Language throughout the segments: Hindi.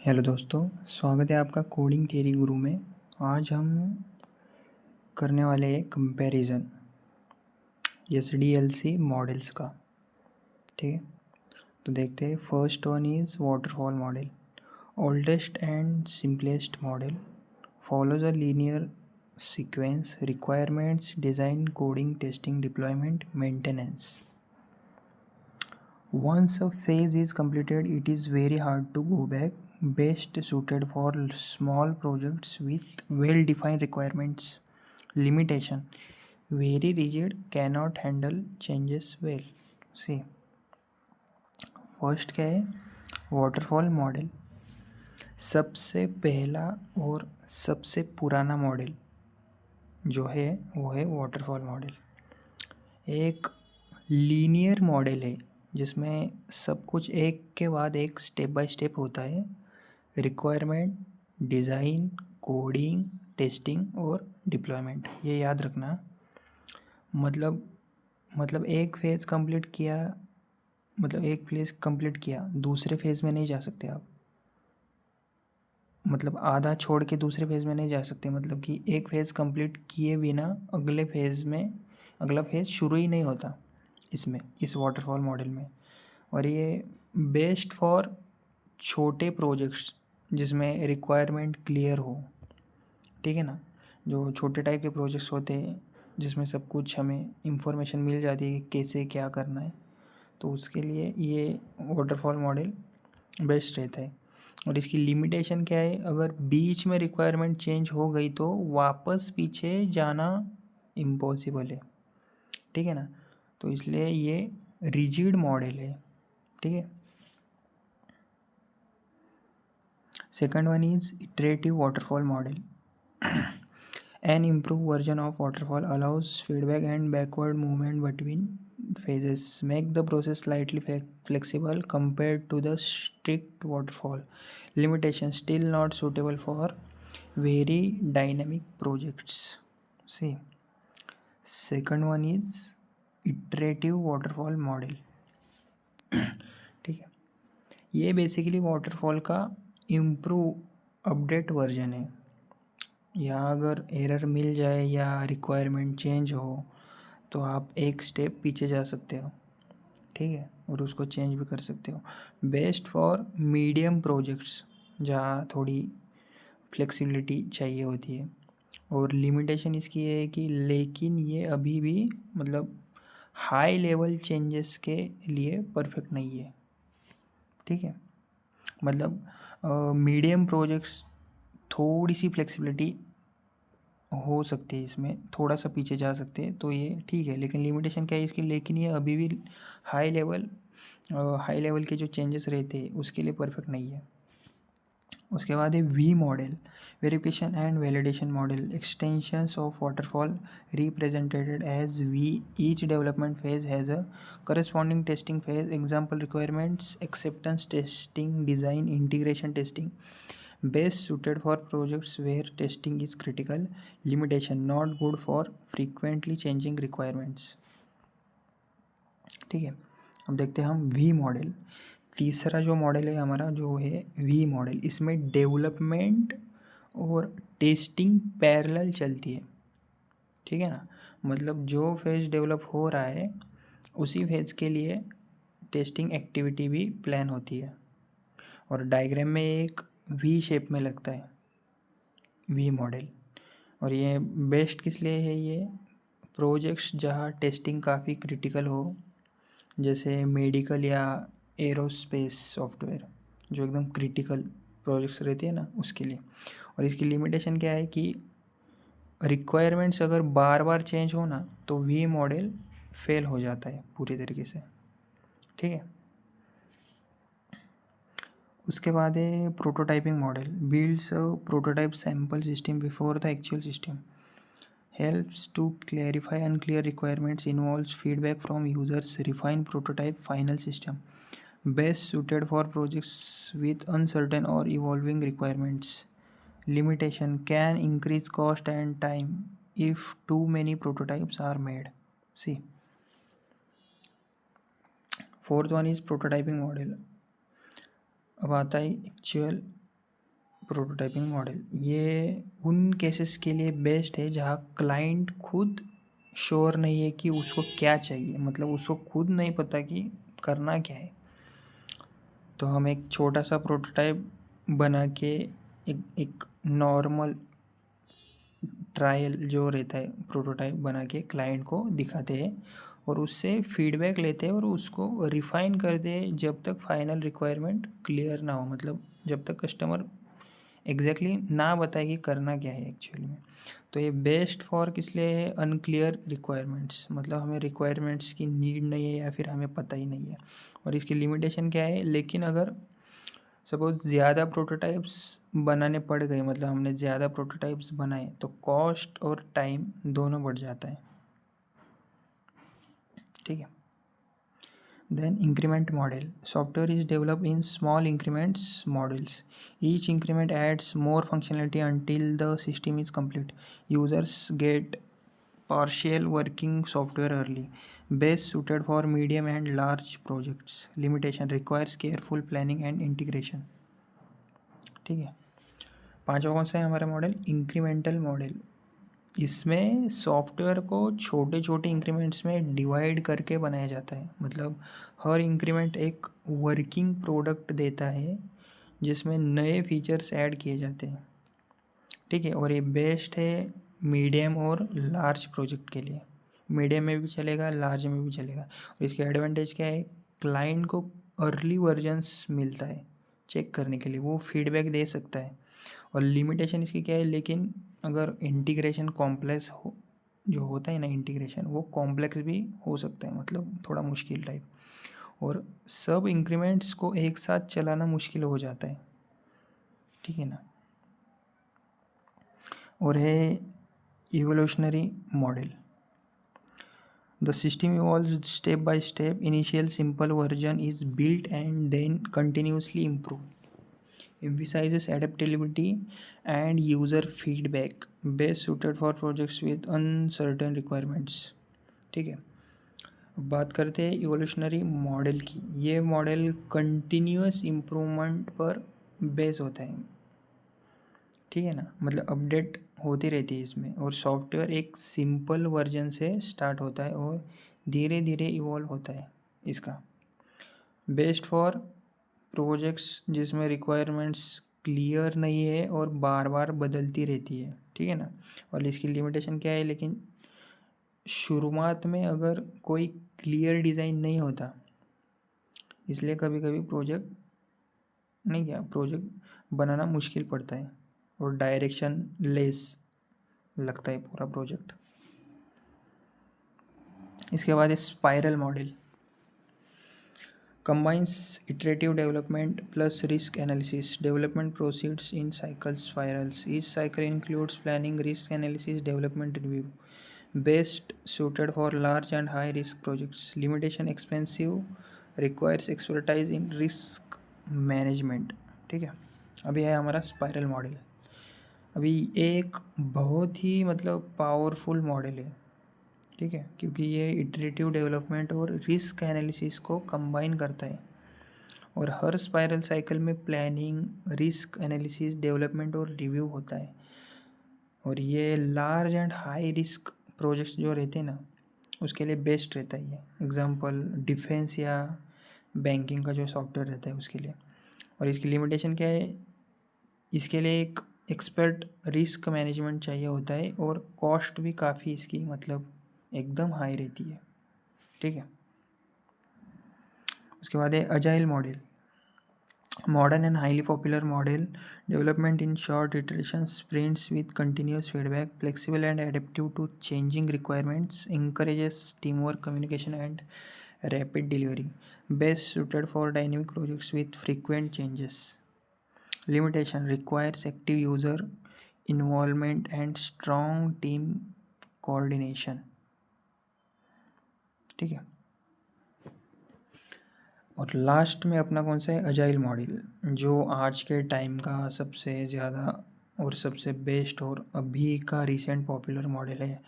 हेलो दोस्तों, स्वागत है आपका कोडिंग थ्योरी गुरु में। आज हम करने वाले हैं कंपैरिजन एसडीएलसी मॉडल्स का। ठीक है, तो देखते हैं। First one is waterfall model. Oldest and simplest model follows a linear sequence, requirements, design, coding, testing, deployment, maintenance. Once a phase is completed, it is very hard to go back. Best suited for small projects with well-defined requirements. Limitation: very rigid, cannot handle changes well. See, first क्या है? Waterfall model. सबसे पहला और सबसे पुराना मॉडल जो है वो है वाटरफॉल मॉडल। एक लीनियर मॉडल है जिसमें सब कुछ एक के बाद एक स्टेप बाय स्टेप होता है। रिक्वायरमेंट, डिज़ाइन, कोडिंग, टेस्टिंग और डिप्लॉयमेंट, ये याद रखना। मतलब एक फेज़ कंप्लीट किया, एक फेज़ कंप्लीट किया, दूसरे फेज़ में नहीं जा सकते आप। आधा छोड़ के दूसरे फेज़ में नहीं जा सकते। मतलब कि एक फेज़ कंप्लीट किए बिना अगला फेज़ शुरू ही नहीं होता इसमें, इस वाटरफॉल मॉडल में। और ये बेस्ट फॉर छोटे प्रोजेक्ट्स जिसमें रिक्वायरमेंट क्लियर हो। ठीक है ना, जो छोटे टाइप के प्रोजेक्ट्स होते हैं जिसमें सब कुछ हमें इंफॉर्मेशन मिल जाती है कि कैसे क्या करना है, तो उसके लिए ये वाटरफॉल मॉडल बेस्ट रहता है। और इसकी लिमिटेशन क्या है? अगर बीच में रिक्वायरमेंट चेंज हो गई तो वापस पीछे जाना इम्पॉसिबल है। ठीक है ना, तो इसलिए ये रिजिड मॉडल है। ठीक है। Second one is iterative waterfall model. An improved version of waterfall allows feedback and backward movement between phases, make the process slightly flexible compared to the strict waterfall. Limitation: still not suitable for very dynamic projects. See, second one is iterative waterfall model. ठीक है, ये बेसिकली वाटरफॉल का इम्प्रूव अपडेट वर्जन है। या अगर एरर मिल जाए या रिक्वायरमेंट चेंज हो तो आप एक स्टेप पीछे जा सकते हो। ठीक है, और उसको चेंज भी कर सकते हो। बेस्ट फॉर मीडियम प्रोजेक्ट्स जहाँ थोड़ी फ्लेक्सिबिलिटी चाहिए होती है। और लिमिटेशन इसकी ये है कि लेकिन ये अभी भी हाई लेवल चेंजेस के लिए परफेक्ट नहीं है। ठीक है, मीडियम प्रोजेक्ट्स थोड़ी सी फ्लेक्सिबिलिटी हो सकती है, इसमें थोड़ा सा पीछे जा सकते हैं, तो ये ठीक है। लेकिन लिमिटेशन क्या है इसकी? लेकिन ये अभी भी हाई लेवल के जो चेंजेस रहते हैं उसके लिए परफेक्ट नहीं है। उसके बाद है V model, verification and validation model. Extensions of waterfall represented as V, each development phase has a corresponding testing phase. Example: requirements acceptance testing, design, integration testing. Best suited for projects where testing is critical. Limitation: not good for frequently changing requirements. ठीक है, अब देखते हैं हम वी मॉडल। तीसरा जो मॉडल है हमारा जो है वी मॉडल, इसमें डेवलपमेंट और टेस्टिंग पैरेलल चलती है। ठीक है ना, जो फेज डेवलप हो रहा है उसी फेज के लिए टेस्टिंग एक्टिविटी भी प्लान होती है। और डायग्राम में एक वी शेप में लगता है वी मॉडल। और ये बेस्ट किस लिए है? ये प्रोजेक्ट्स जहाँ टेस्टिंग काफ़ी क्रिटिकल हो, जैसे मेडिकल या एरोस्पेस सॉफ्टवेयर, जो एकदम क्रिटिकल प्रोजेक्ट्स रहते हैं ना, उसके लिए। और इसकी लिमिटेशन क्या है कि रिक्वायरमेंट्स अगर बार बार चेंज हो ना तो वी मॉडल फेल हो जाता है पूरी तरीके से। ठीक है, उसके बाद है prototyping model. Builds a prototype sample system before the actual system. Helps to clarify unclear requirements, involves feedback from users, refine prototype, final system. Best suited for projects with uncertain or evolving requirements. Limitation: can increase cost and time if too many prototypes are made. See, fourth one is prototyping model. अब आता है एक्चुअल प्रोटोटाइपिंग मॉडल ये उन केसेस के लिए बेस्ट है जहाँ क्लाइंट खुद श्योर नहीं है कि उसको क्या चाहिए, मतलब उसको खुद नहीं पता कि करना क्या है। तो हम एक छोटा सा प्रोटोटाइप बना के एक नॉर्मल ट्रायल जो रहता है प्रोटोटाइप बना के क्लाइंट को दिखाते हैं और उससे फीडबैक लेते हैं और उसको रिफ़ाइन करते हैं जब तक फाइनल रिक्वायरमेंट क्लियर ना हो, मतलब जब तक कस्टमर एग्जैक्टली ना बताए कि करना क्या है एक्चुअली में। तो ये बेस्ट फॉर किस लिए है, अनक्लियर रिक्वायरमेंट्स, मतलब हमें रिक्वायरमेंट्स की नीड नहीं है या फिर हमें पता ही नहीं है। और इसकी लिमिटेशन क्या है, लेकिन अगर सपोज ज़्यादा प्रोटोटाइप्स बनाने पड़ गए, मतलब हमने ज़्यादा प्रोटोटाइप्स बनाए तो कॉस्ट और टाइम दोनों बढ़ जाता है। ठीक है। Then increment model. Software is developed in small increments models. Each increment adds more functionality until the system is complete. Users get partial working software early. Best suited for medium and large projects. Limitation requires careful planning and integration. ठीक है। पांचवा कौन सा है हमारा मॉडल, इंक्रीमेंटल मॉडल। इसमें सॉफ्टवेयर को छोटे छोटे इंक्रीमेंट्स में डिवाइड करके बनाया जाता है, मतलब हर इंक्रीमेंट एक वर्किंग प्रोडक्ट देता है जिसमें नए फीचर्स ऐड किए जाते हैं। ठीक है। और ये बेस्ट है मीडियम और लार्ज प्रोजेक्ट के लिए, मीडियम में भी चलेगा लार्ज में भी चलेगा। और इसके एडवांटेज क्या है, क्लाइंट को अर्ली वर्जन्स मिलता है चेक करने के लिए, वो फीडबैक दे सकता है। और लिमिटेशन इसकी क्या है, लेकिन अगर इंटीग्रेशन कॉम्प्लेक्स हो, जो होता है ना इंटीग्रेशन, वो कॉम्प्लेक्स भी हो सकता है, मतलब थोड़ा मुश्किल टाइप। और सब इंक्रीमेंट्स को एक साथ चलाना मुश्किल हो जाता है। ठीक है ना। और है evolutionary model. The system evolves step by step. Initial simple version is built and then continuously improved. Emphasizes adaptability and user feedback. Best suited for projects with uncertain requirements. ठीक है। अब बात करते हैं इवोल्यूशनरी मॉडल की। ये मॉडल कंटिन्यूस इम्प्रूवमेंट पर बेस होता है। ठीक है ना, मतलब अपडेट होती रहती है इसमें। और सॉफ्टवेयर एक सिंपल वर्जन से स्टार्ट होता है और धीरे धीरे इवॉल्व होता है इसका। बेस्ट फॉर प्रोजेक्ट्स जिसमें रिक्वायरमेंट्स क्लियर नहीं है और बार बार बदलती रहती है। ठीक है ना। और इसकी लिमिटेशन क्या है, लेकिन शुरुआत में अगर कोई क्लियर डिज़ाइन नहीं होता, इसलिए कभी कभी प्रोजेक्ट बनाना मुश्किल पड़ता है और डायरेक्शन लेस लगता है पूरा प्रोजेक्ट। इसके बाद है spiral model. combines iterative development plus risk analysis. Development proceeds in cycle spirals. Each cycle includes planning, risk analysis, development review. Best suited for large and high risk projects. Limitation expensive, requires expertise in risk management. ठीक है। अभी है हमारा स्पाइरल मॉडल। अभी एक बहुत ही मतलब पावरफुल मॉडल है। ठीक है, क्योंकि ये इटरेटिव डेवलपमेंट और रिस्क एनालिसिस को कंबाइन करता है। और हर स्पाइरल साइकिल में प्लानिंग, रिस्क एनालिसिस, डेवलपमेंट और रिव्यू होता है। और ये large and high risk projects जो रहते हैं ना, उसके लिए बेस्ट रहता है ये। एग्जांपल डिफेंस या बैंकिंग का जो सॉफ्टवेयर रहता है उसके लिए। और इसकी लिमिटेशन क्या है, इसके लिए एक एक्सपर्ट रिस्क मैनेजमेंट चाहिए होता है और कॉस्ट भी काफ़ी इसकी मतलब एकदम हाई रहती है। ठीक है। उसके बाद है agile model. Modern and highly popular model, development in short iteration sprints with continuous feedback, flexible and adaptive to changing requirements, encourages teamwork, communication and rapid delivery. Best suited for dynamic projects with frequent changes. Limitation requires active user involvement and strong team coordination. ठीक है। और लास्ट में अपना कौन सा है, अजाइल मॉडल, जो आज के टाइम का सबसे ज़्यादा और सबसे बेस्ट और अभी का रिसेंट पॉपुलर मॉडल है।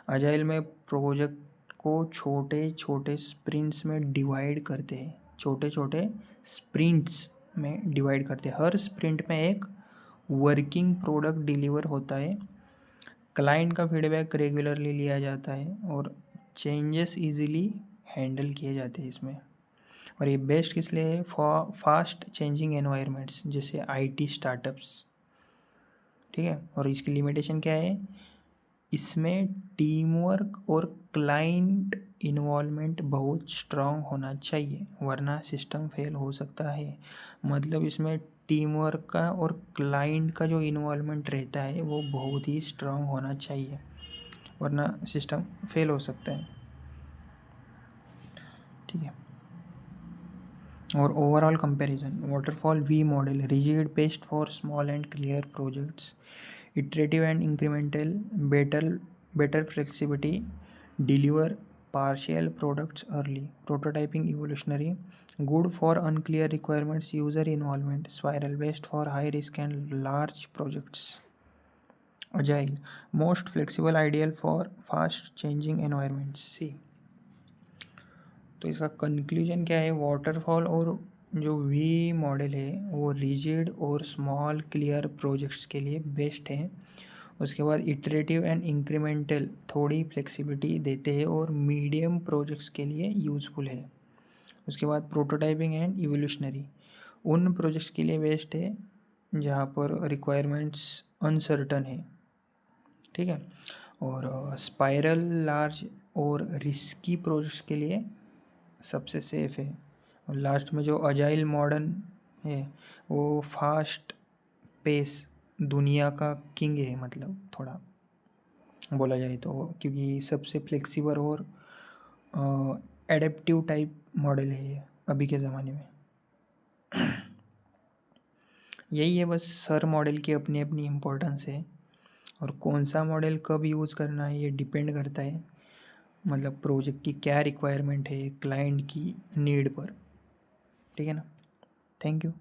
अजाइल में प्रोजेक्ट को छोटे छोटे स्प्रिंट्स में डिवाइड करते हैं, छोटे छोटे स्प्रिंट्स में डिवाइड करते हैं। हर स्प्रिंट में एक वर्किंग प्रोडक्ट डिलीवर होता है, क्लाइंट का फीडबैक रेगुलरली लिया जाता है और चेंजेस इजीली हैंडल किए जाते हैं इसमें। और ये बेस्ट किस लिए है? फॉर फास्ट चेंजिंग एनवायरनमेंट्स जैसे आईटी स्टार्टअप्स, ठीक है। और इसकी लिमिटेशन क्या है? इसमें टीम वर्क और क्लाइंट इन्वॉल्वमेंट बहुत स्ट्रांग होना चाहिए, वरना सिस्टम फेल हो सकता है। मतलब इसमें टीम वर्क का और क्लाइंट का जो इन्वॉल्वमेंट रहता है वो बहुत ही स्ट्रांग होना चाहिए, वरना सिस्टम फेल हो सकता है, ठीक है। और overall comparison, waterfall V model rigid best for small and clear projects, iterative and incremental, better flexibility, deliver partial products early, prototyping evolutionary, good for unclear requirements, user involvement, spiral best for high risk and large projects, agile most flexible, ideal for fast changing environments। सी तो इसका कंक्लूजन क्या है? वाटरफॉल और जो वी मॉडल है वो रिजिड और स्मॉल क्लियर प्रोजेक्ट्स के लिए बेस्ट है। उसके बाद इटरेटिव एंड इंक्रीमेंटल थोड़ी फ्लेक्सिबिलिटी देते हैं और मीडियम प्रोजेक्ट्स के लिए यूज़फुल है। उसके बाद प्रोटोटाइपिंग एंड इवोल्यूशनरी उन प्रोजेक्ट्स के लिए बेस्ट है जहाँ पर रिक्वायरमेंट्स अनसर्टन है, ठीक है। और स्पाइरल लार्ज और रिस्की प्रोजेक्ट्स के लिए सबसे सेफ है। और लास्ट में जो अजाइल मॉडर्न है वो फास्ट पेस दुनिया का किंग है, मतलब थोड़ा बोला जाए तो, क्योंकि सबसे फ्लेक्सिबल और एडेप्टिव टाइप मॉडल है ये अभी के ज़माने में। यही है बस, हर मॉडल की अपनी अपनी इम्पोर्टेंस है और कौन सा मॉडल कब यूज़ करना है ये डिपेंड करता है, मतलब प्रोजेक्ट की क्या रिक्वायरमेंट है, क्लाइंट की नीड पर, ठीक है ना। Thank you.